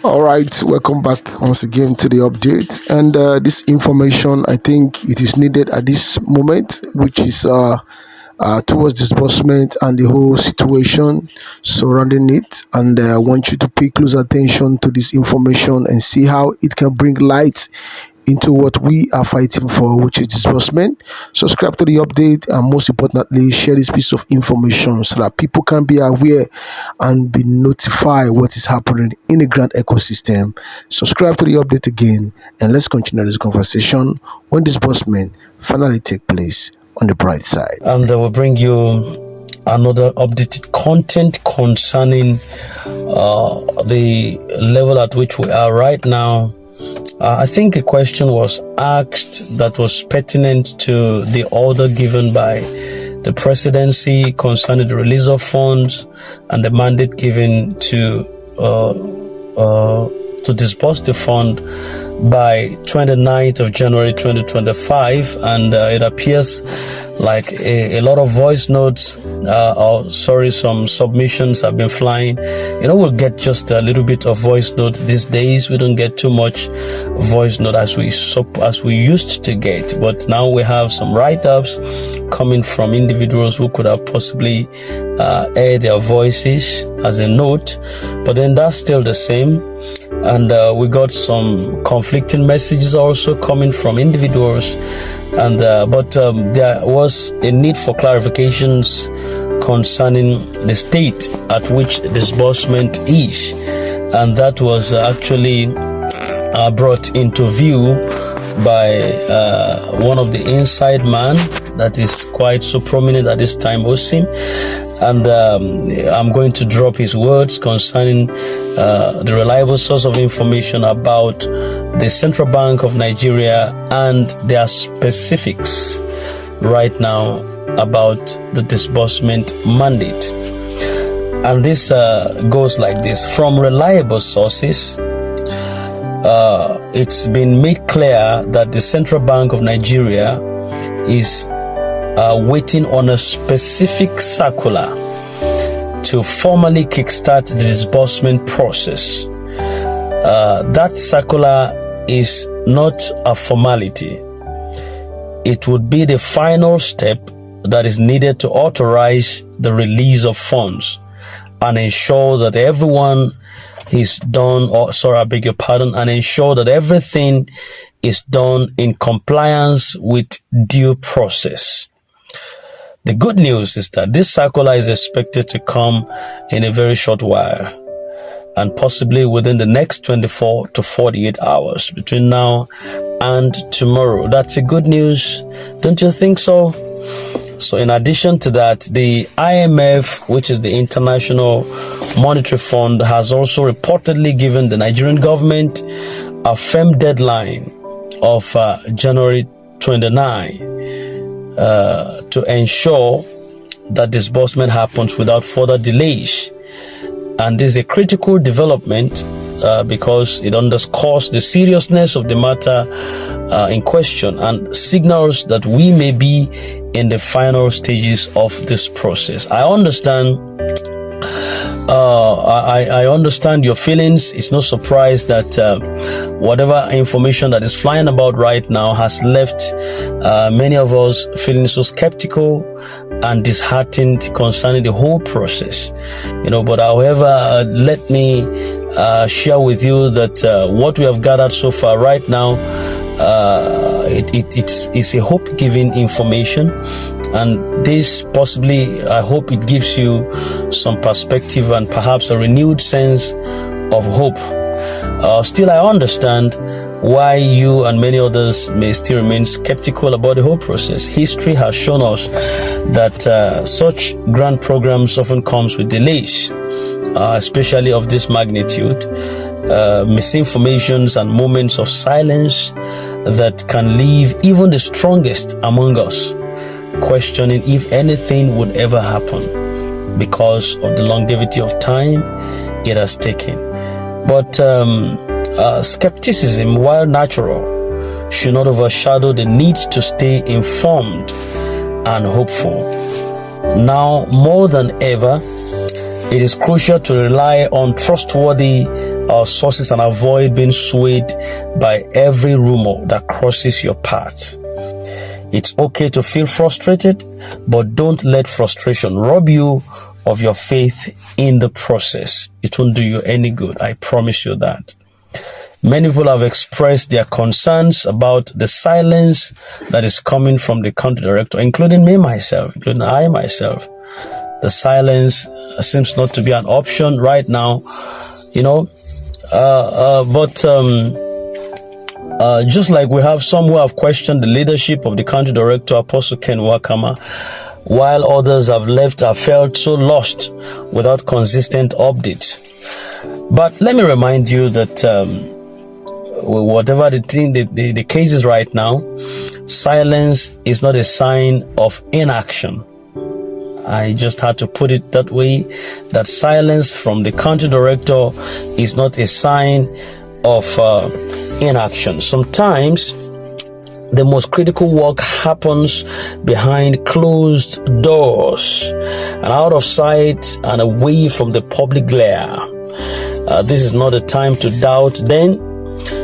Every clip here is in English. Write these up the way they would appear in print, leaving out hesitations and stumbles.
All right, welcome back once again to the update. And this information, I think it is needed at this moment, which is towards disbursement and the whole situation surrounding it. And I want you to pay close attention to this information and see how it can bring light into what we are fighting for, which is disbursement. Subscribe to the update, and most importantly, share this piece of information so that people can be aware and be notified what is happening in the grant ecosystem. Subscribe to the update again, and let's continue this conversation when disbursement finally take place on the bright side. And we'll bring you another updated content concerning the level at which we are right now. I think a question was asked that was pertinent to the order given by the presidency concerning the release of funds and the mandate given to disburse the fund by 29th of January 2025, and it appears like a lot of voice notes some submissions have been flying. We'll get just a little bit of voice note these days. We don't get too much voice note as we used to get, but now we have some write-ups coming from individuals who could have possibly air their voices as a note, but then that's still the same. And we got some conflicting messages also coming from individuals, and but there was a need for clarifications concerning the state at which disbursement is, and that was actually brought into view by one of the inside man that is quite so prominent at this time, Osim. And I'm going to drop his words concerning the reliable source of information about the Central Bank of Nigeria and their specifics right now about the disbursement mandate. And this goes like this. From reliable sources, it's been made clear that the Central Bank of Nigeria is waiting on a specific circular to formally kickstart the disbursement process. That circular is not a formality. It would be the final step that is needed to authorize the release of funds and ensure that everyone is done, and ensure that everything is done in compliance with due process. The good news is that this circular is expected to come in a very short while, and possibly within the next 24 to 48 hours between now and tomorrow. That's a good news, don't you think so? So in addition to that, the IMF, which is the International Monetary Fund, has also reportedly given the Nigerian government a firm deadline of January 29 to ensure that disbursement happens without further delays. And this is a critical development because it underscores the seriousness of the matter in question and signals that we may be in the final stages of this process. I understand I understand your feelings. It's no surprise that whatever information that is flying about right now has left many of us feeling so skeptical and disheartened concerning the whole process. But however, let me share with you that what we have gathered so far right now, it's a hope-giving information. And this possibly, I hope it gives you some perspective and perhaps a renewed sense of hope. Still, I understand why you and many others may still remain skeptical about the whole process. History has shown us that such grand programs often comes with delays, especially of this magnitude, misinformations and moments of silence that can leave even the strongest among us questioning if anything would ever happen because of the longevity of time it has taken. But skepticism, while natural, should not overshadow the need to stay informed and hopeful. Now, more than ever, it is crucial to rely on trustworthy our sources and avoid being swayed by every rumor that crosses your path. It's okay to feel frustrated, but don't let frustration rob you of your faith in the process. It won't do you any good. I promise you that. Many people have expressed their concerns about the silence that is coming from the country director, including I myself. The silence seems not to be an option right now, but just like we have some who have questioned the leadership of the country director, Apostle Ken Wakama, while others have felt so lost without consistent updates. But let me remind you that whatever the case is right now, silence is not a sign of inaction. I just had to put it that way, that silence from the country director is not a sign of inaction. Sometimes the most critical work happens behind closed doors and out of sight and away from the public glare. This is not a time to doubt then,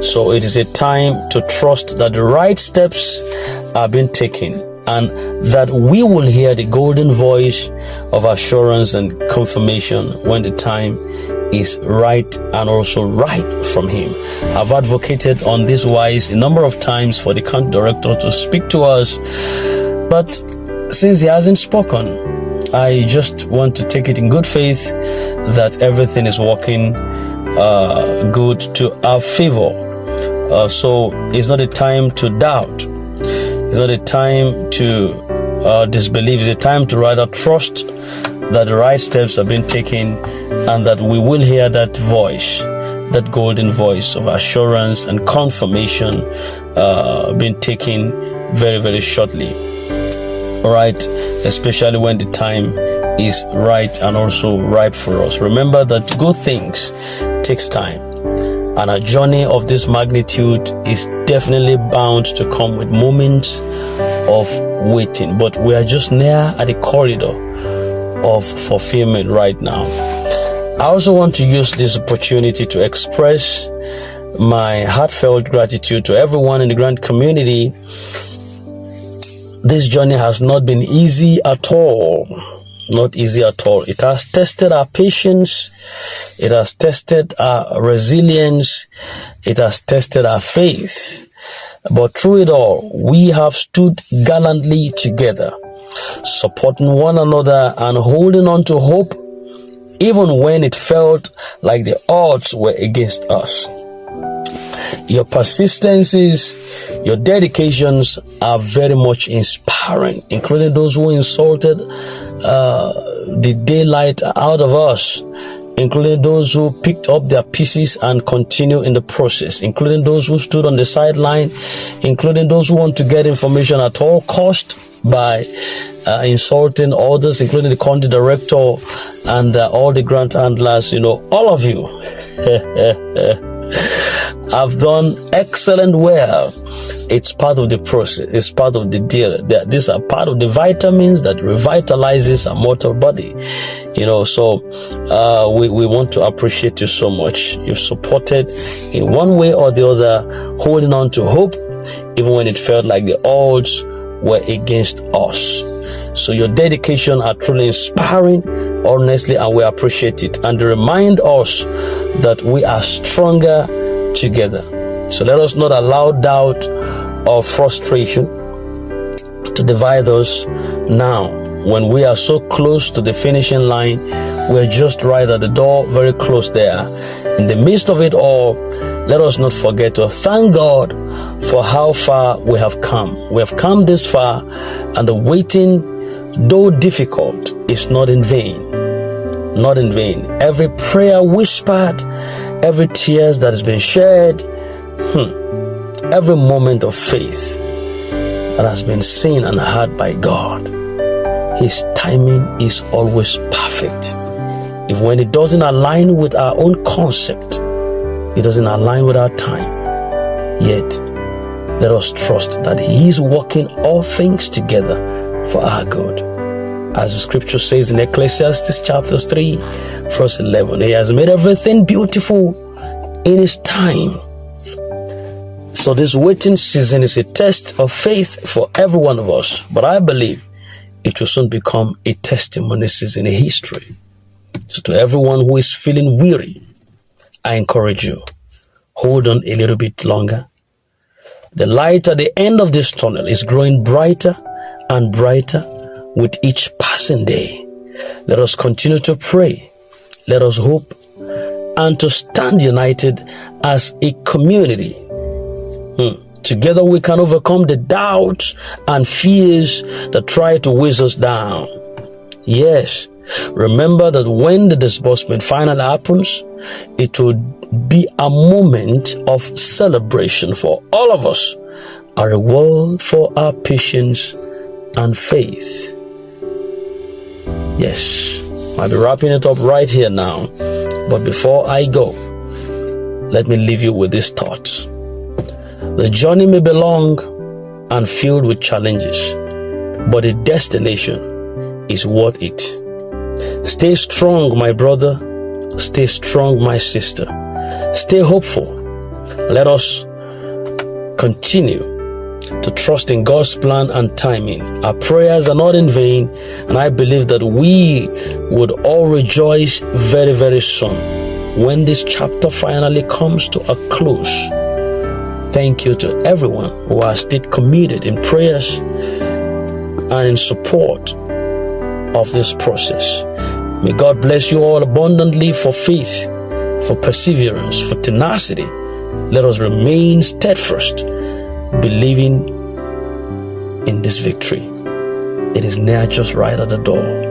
so it is a time to trust that the right steps are being taken and that we will hear the golden voice of assurance and confirmation when the time is right and also right from him. I've advocated on this wise a number of times for the country director to speak to us, but since he hasn't spoken, I just want to take it in good faith that everything is working good to our favor. So it's not a time to doubt. It's not a time to disbelieve. It's a time to rather trust that the right steps have been taken and that we will hear that voice, that golden voice of assurance and confirmation being taken very, very shortly. All right, especially when the time is right and also ripe for us. Remember that good things takes time, and a journey of this magnitude is definitely bound to come with moments of waiting, but we are just near at the corridor of fulfillment right now. I also want to use this opportunity to express my heartfelt gratitude to everyone in the grant community. This journey has not been easy at all. Not easy at all. It has tested our patience. It has tested our resilience. It has tested our faith. But through it all, we have stood gallantly together, supporting one another and holding on to hope, even when it felt like the odds were against us. Your persistences, your dedications are very much inspiring, including those who insulted the daylight out of us, including those who picked up their pieces and continue in the process, including those who stood on the sideline, including those who want to get information at all cost by insulting others, including the country director and all the grant handlers. All of you have done excellent well. It's part of the process. It's part of the deal. These are part of the vitamins that revitalizes our mortal body. So we want to appreciate you so much. You've supported in one way or the other, holding on to hope, even when it felt like the odds were against us. So your dedication are truly inspiring, honestly, and we appreciate it. And they remind us that we are stronger together. So let us not allow doubt or frustration to divide us now. When we are so close to the finishing line, we're just right at the door, very close there. In the midst of it all, let us not forget to thank God for how far we have come. We have come this far, and the waiting, though difficult, is not in vain. Not in vain. Every prayer whispered, every tears that has been shed, every moment of faith that has been seen and heard by God, His timing is always perfect. If when it doesn't align with our own concept, it doesn't align with our time, yet let us trust that He is working all things together for our good. As the scripture says in Ecclesiastes chapter 3, verse 11, He has made everything beautiful in His time. So this waiting season is a test of faith for every one of us. But I believe it will soon become a testimony season in history. So to everyone who is feeling weary, I encourage you, hold on a little bit longer. The light at the end of this tunnel is growing brighter and brighter with each passing day. Let us continue to pray. Let us hope and to stand united as a community. Together we can overcome the doubts and fears that try to weigh us down. Yes, remember that when the disbursement finally happens, it will be a moment of celebration for all of us, a reward for our patience and faith. Yes, I'll be wrapping it up right here now. But before I go, let me leave you with these thoughts. The journey may be long and filled with challenges, but the destination is worth it. Stay strong, my brother. Stay strong, my sister. Stay hopeful. Let us continue to trust in God's plan and timing. Our prayers are not in vain, and I believe that we would all rejoice very, very soon when this chapter finally comes to a close. Thank you to everyone who has stayed committed in prayers and in support of this process. May God bless you all abundantly for faith, for perseverance, for tenacity. Let us remain steadfast, believing in this victory. It is now just right at the door.